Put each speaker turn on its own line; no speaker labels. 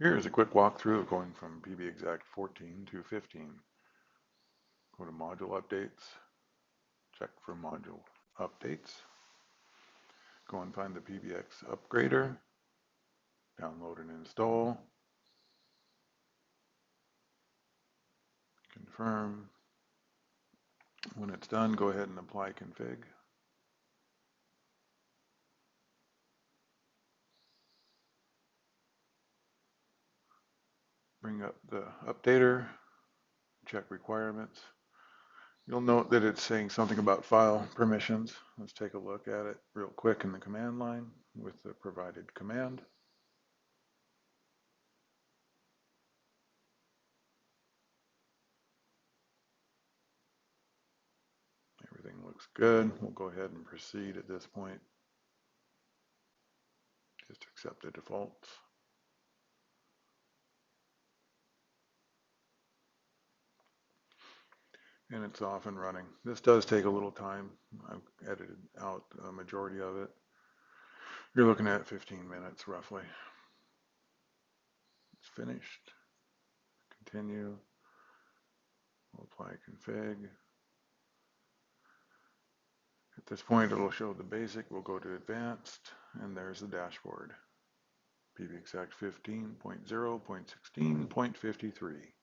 Here's a quick walkthrough of going from PBXact 14 to 15. Go to Module Updates, check for Module Updates, go and find the PBX Upgrader, download and install, confirm. When it's done, go ahead and apply config. Bring up the updater, check requirements. You'll note that it's saying something about file permissions. Let's take a look at it real quick in the command line with the provided command. Everything looks good. We'll go ahead and proceed at this point. Just accept the defaults. And it's off and running. This does take a little time. I've edited out a majority of it. You're looking at 15 minutes roughly. It's finished. Continue. We'll apply config. At this point, it'll show the basic. We'll go to advanced, and there's the dashboard. PBXact 15.0.16.53.